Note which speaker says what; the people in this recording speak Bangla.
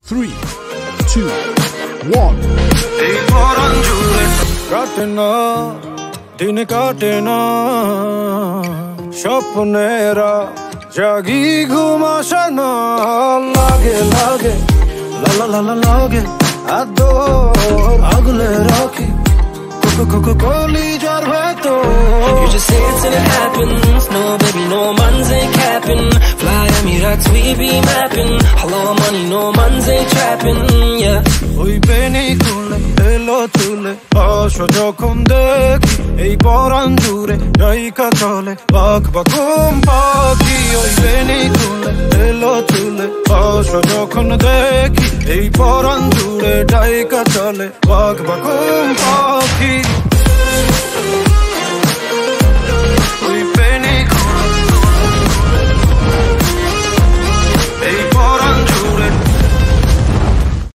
Speaker 1: 3, 2, 1.
Speaker 2: এই পরাণ জুড়ে কাটে না দিন কাটে না স্বপ্নেরা জাগি ঘুম আসে না লাগে লাগে লা লা লা লাগে আদর আগলে রাখি কলিজার ভেতর
Speaker 3: You just say it till it happens. No baby, no man's ain't capping. Fly Emirates, we be mapping. Hello money, no man's ain't trapping. Yeah.
Speaker 2: ওই বেনি খুলে এলো তুলে আসো যখন দেখি এই পরাণ জুড়ে জায়গা চলে বাঘ বাঘুম পাখি ওই বেনি খুলে এলো তুলে আসো যখন দেখি এই পরাণ জুড়ে জায়গা চলে বাঘ বাঘুম পাখি